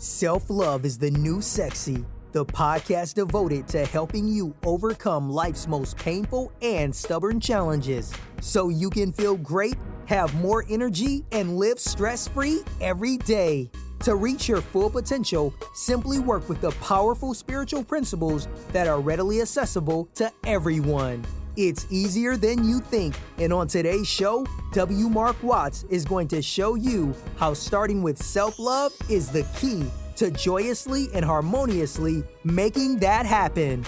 Self-Love is the New Sexy, the podcast devoted to helping you overcome life's most painful and stubborn challenges so you can feel great, have more energy, and live stress-free every day. To reach your full potential, simply work with the powerful spiritual principles that are readily accessible to everyone. It's easier than you think, and on today's show, W. Mark Watts is going to show you how starting with self-love is the key to joyously and harmoniously making that happen.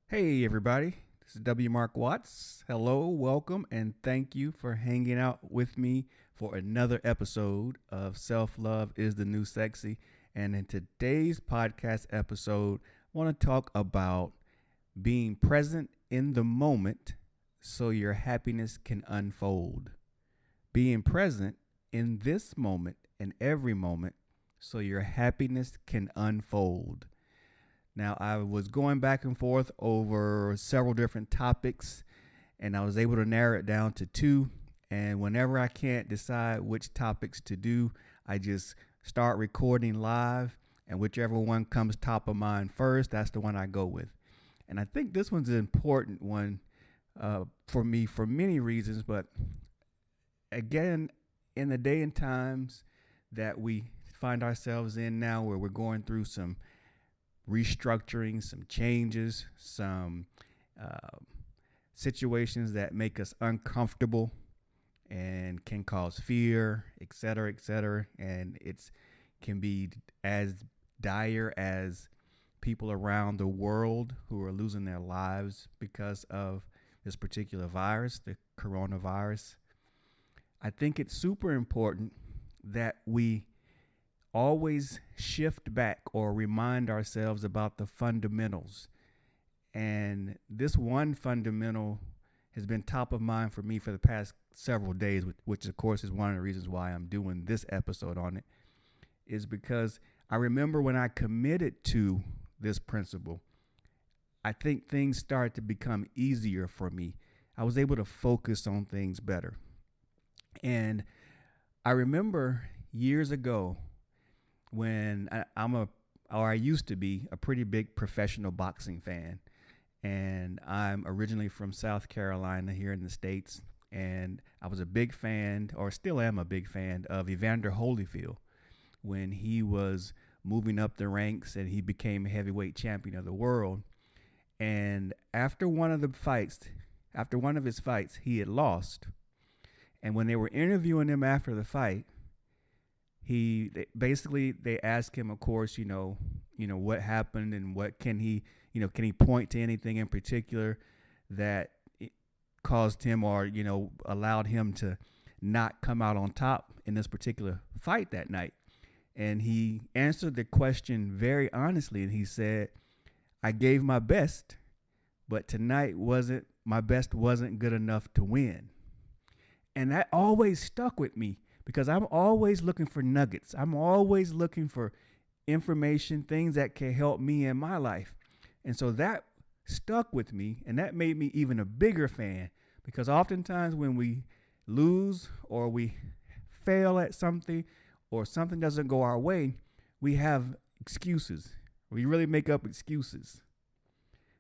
Hey everybody, this is W. Mark Watts. Hello, welcome, and thank you for hanging out with me for another episode of Self-Love is the New Sexy. And in today's podcast episode, I want to talk about being present in the moment so your happiness can unfold. Being present in this moment and every moment so your happiness can unfold. Now, I was going back and forth over several different topics, and I was able to narrow it down to two. And whenever I can't decide which topics to do, I just start recording live, and whichever one comes top of mind first, that's the one I go with. And I think this one's an important one for me for many reasons. But again, in the day and times that we find ourselves in now, where we're going through some restructuring, some changes, some situations that make us uncomfortable and can cause fear, et cetera, and it's can be as dire as people around the world who are losing their lives because of this particular virus, the coronavirus. I think it's super important that we always shift back or remind ourselves about the fundamentals. And this one fundamental has been top of mind for me for the past several days, which of course is one of the reasons why I'm doing this episode on it, is because I remember when I committed to this principle, I think things started to become easier for me. I was able to focus on things better. And I remember years ago when I used to be a pretty big professional boxing fan. And I'm originally from South Carolina here in the States. And I was a big fan, or still am a big fan, of Evander Holyfield when he was moving up the ranks and he became a heavyweight champion of the world. And after one of his fights, he had lost. And when they were interviewing him after the fight, they asked him, of course, what happened and what can he point to anything in particular that caused him or, allowed him to not come out on top in this particular fight that night. And he answered the question very honestly. And he said, I gave my best, but tonight my best wasn't good enough to win. And that always stuck with me because I'm always looking for nuggets. I'm always looking for information, things that can help me in my life. And so that stuck with me, and that made me even a bigger fan, because oftentimes when we lose or we fail at something or something doesn't go our way, we have excuses. We really make up excuses.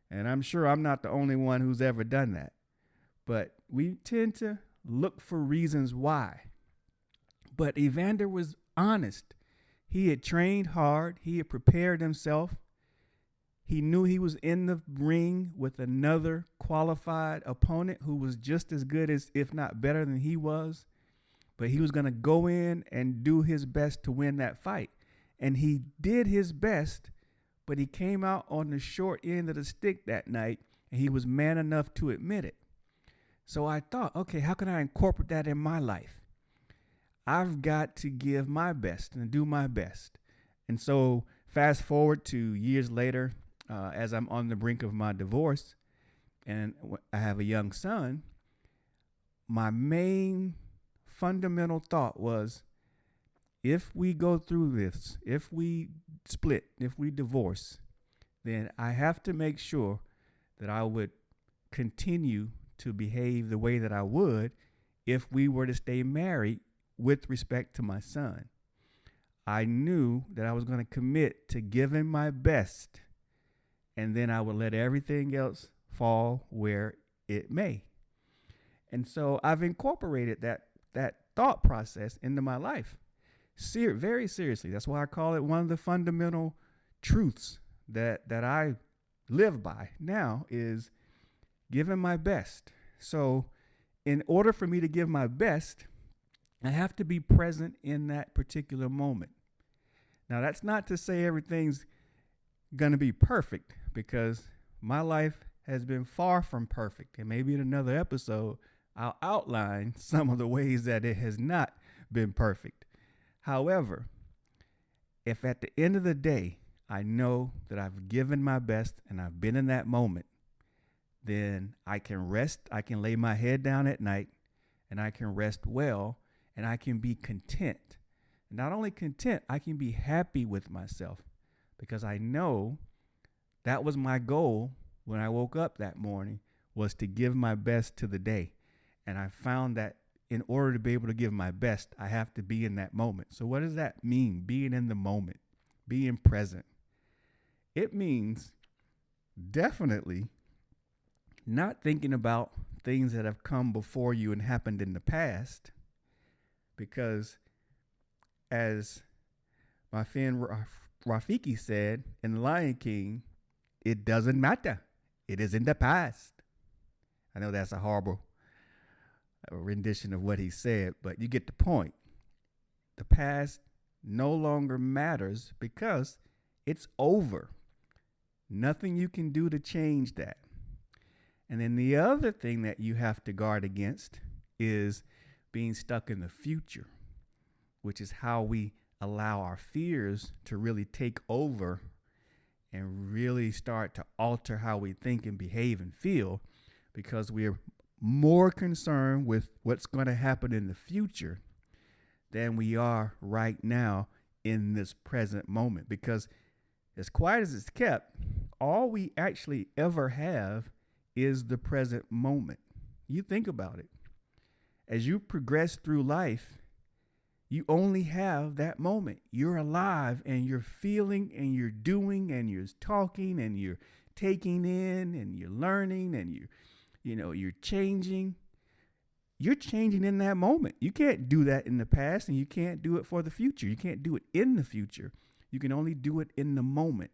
And I'm sure I'm not the only one who's ever done that. But we tend to look for reasons why. But Evander was honest. He had trained hard. He had prepared himself. He knew he was in the ring with another qualified opponent who was just as good as, if not better than he was. But he was going to go in and do his best to win that fight. And he did his best, but he came out on the short end of the stick that night, and he was man enough to admit it. So I thought, okay, how can I incorporate that in my life? I've got to give my best and do my best. And so fast forward to years later, as I'm on the brink of my divorce and I have a young son, my main fundamental thought was, if we go through this, if we split, if we divorce, then I have to make sure that I would continue to behave the way that I would if we were to stay married with respect to my son. I knew that I was going to commit to giving my best, and then I would let everything else fall where it may. And so I've incorporated that thought process into my life very seriously. That's why I call it one of the fundamental truths that I live by now is giving my best. So in order for me to give my best, I have to be present in that particular moment. Now, that's not to say everything's going to be perfect, because my life has been far from perfect. And maybe in another episode, I'll outline some of the ways that it has not been perfect. However, if at the end of the day, I know that I've given my best and I've been in that moment, then I can rest. I can lay my head down at night and I can rest well, and I can be content. Not only content, I can be happy with myself, because I know that was my goal when I woke up that morning, was to give my best to the day. And I found that in order to be able to give my best, I have to be in that moment. So what does that mean? Being in the moment, being present. It means definitely not thinking about things that have come before you and happened in the past, because as my friend Rafiki said in The Lion King, it doesn't matter. It is in the past. I know that's a horrible rendition of what he said, but you get the point. The past no longer matters because it's over. Nothing you can do to change that. And then the other thing that you have to guard against is being stuck in the future, which is how we allow our fears to really take over and really start to alter how we think and behave and feel, because we're more concerned with what's going to happen in the future than we are right now in this present moment. Because as quiet as it's kept, all we actually ever have is the present moment. You think about it. As you progress through life, you only have that moment. You're alive and you're feeling and you're doing and you're talking and you're taking in and you're learning and you're changing. You're changing in that moment. You can't do that in the past, and you can't do it for the future. You can't do it in the future. You can only do it in the moment.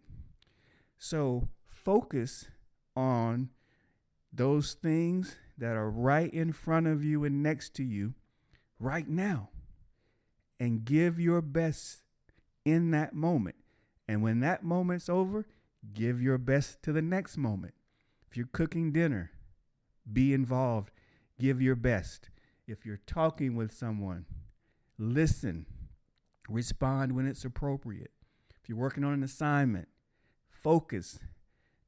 So focus on those things that are right in front of you and next to you right now, and give your best in that moment. And when that moment's over, give your best to the next moment. If you're cooking dinner, be involved. Give your best. If you're talking with someone, listen. Respond when it's appropriate. If you're working on an assignment, focus.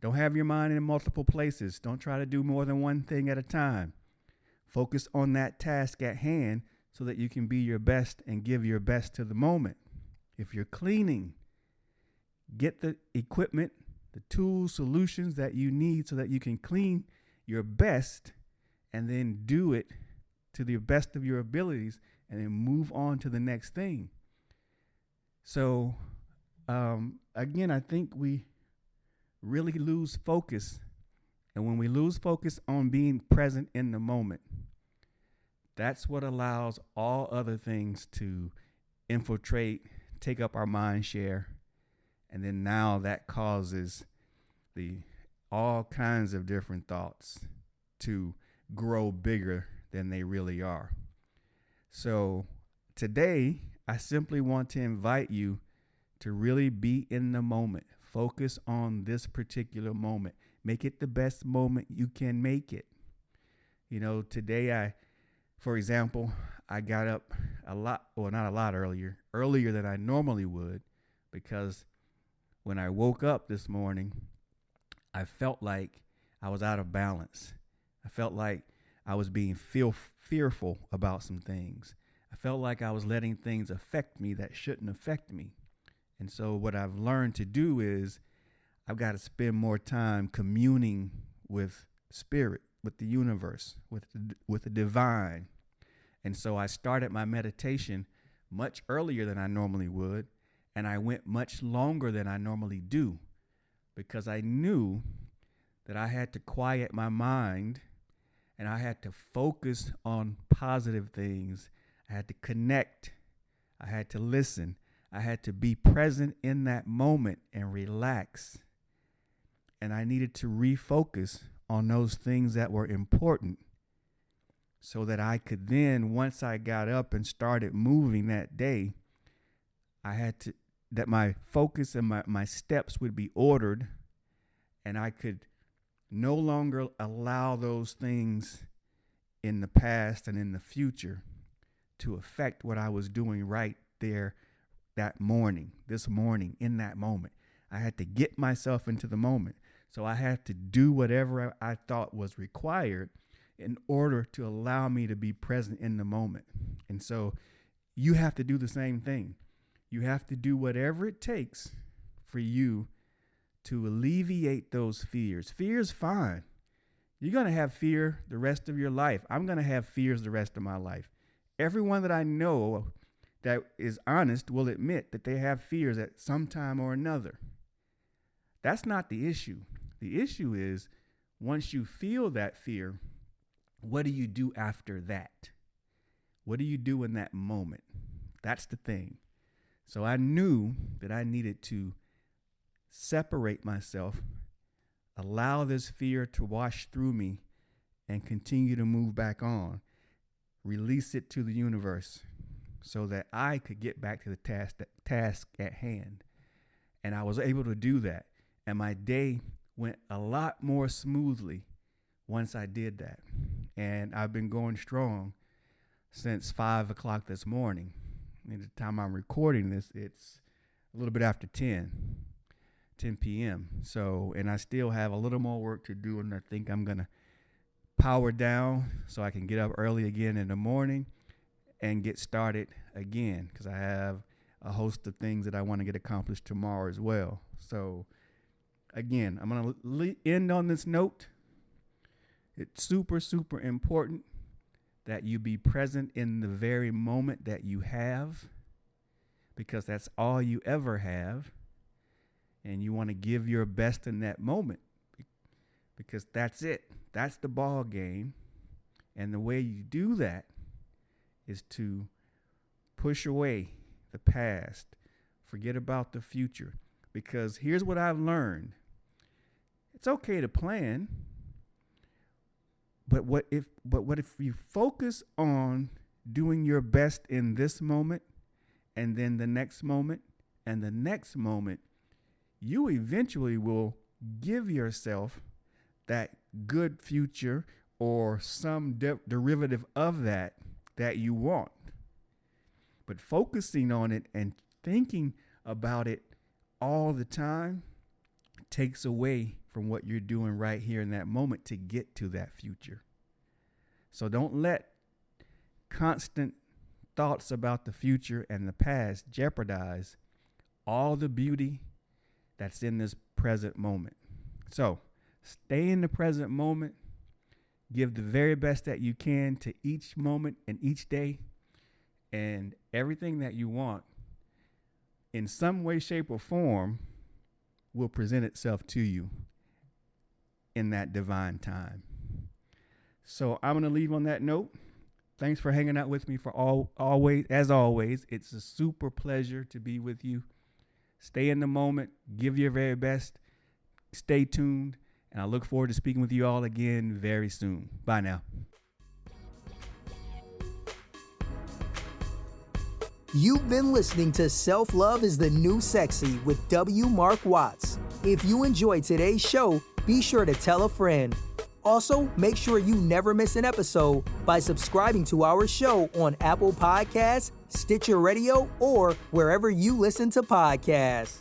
Don't have your mind in multiple places. Don't try to do more than one thing at a time. Focus on that task at hand so that you can be your best and give your best to the moment. If you're cleaning, get the equipment, the tools, solutions that you need so that you can clean your best, and then do it to the best of your abilities, and then move on to the next thing. So, again, I think we really lose focus. And when we lose focus on being present in the moment, that's what allows all other things to infiltrate, take up our mind share. And then now that causes all kinds of different thoughts to grow bigger than they really are. So today, I simply want to invite you to really be in the moment. Focus on this particular moment. Make it the best moment you can make it. Today for example, I got up not a lot earlier than I normally would, because when I woke up this morning, I felt like I was out of balance. I felt like I was being fearful about some things. I felt like I was letting things affect me that shouldn't affect me. And so what I've learned to do is I've got to spend more time communing with spirit, with the universe, with the divine, And so I started my meditation much earlier than I normally would, and I went much longer than I normally do, because I knew that I had to quiet my mind and I had to focus on positive things. I had to connect. I had to listen. I had to be present in that moment and relax. And I needed to refocus on those things that were important so that I could then, once I got up and started moving that day, that my focus and my steps would be ordered, and I could no longer allow those things in the past and in the future to affect what I was doing right there this morning, in that moment. I had to get myself into the moment. So I had to do whatever I thought was required in order to allow me to be present in the moment. And so you have to do the same thing. You have to do whatever it takes for you to alleviate those fears. Fear is fine. You're going to have fear the rest of your life. I'm going to have fears the rest of my life. Everyone that I know that is honest will admit that they have fears at some time or another. That's not the issue. The issue is, once you feel that fear, what do you do after that? What do you do in that moment? That's the thing. So I knew that I needed to separate myself, allow this fear to wash through me, and continue to move back on. Release it to the universe so that I could get back to the task at hand. And I was able to do that. And my day went a lot more smoothly once I did that. And I've been going strong since 5 o'clock this morning. At the time I'm recording this, it's a little bit after 10 p.m. So, and I still have a little more work to do, and I think I'm going to power down so I can get up early again in the morning and get started again, because I have a host of things that I want to get accomplished tomorrow as well. So again, I'm going to end on this note. It's super, super important that you be present in the very moment that you have, because that's all you ever have. And you want to give your best in that moment, because that's it. That's the ball game. And the way you do that is to push away the past, forget about the future. Because here's what I've learned. It's okay to plan, but what if you focus on doing your best in this moment, and then the next moment and the next moment, you eventually will give yourself that good future or some derivative of that you want. But focusing on it and thinking about it all the time takes away from what you're doing right here in that moment to get to that future. So don't let constant thoughts about the future and the past jeopardize all the beauty that's in this present moment. So stay in the present moment. Give the very best that you can to each moment and each day, and everything that you want in some way, shape, or form will present itself to you in that divine time. So I'm going to leave on that note. Thanks for hanging out with me always. As always, it's a super pleasure to be with you. Stay in the moment, give your very best, stay tuned, and I look forward to speaking with you all again very soon. Bye now. You've been listening to Self-Love is the New Sexy with W. Mark Watts. If you enjoyed today's show, be sure to tell a friend. Also, make sure you never miss an episode by subscribing to our show on Apple Podcasts, Stitcher Radio, or wherever you listen to podcasts.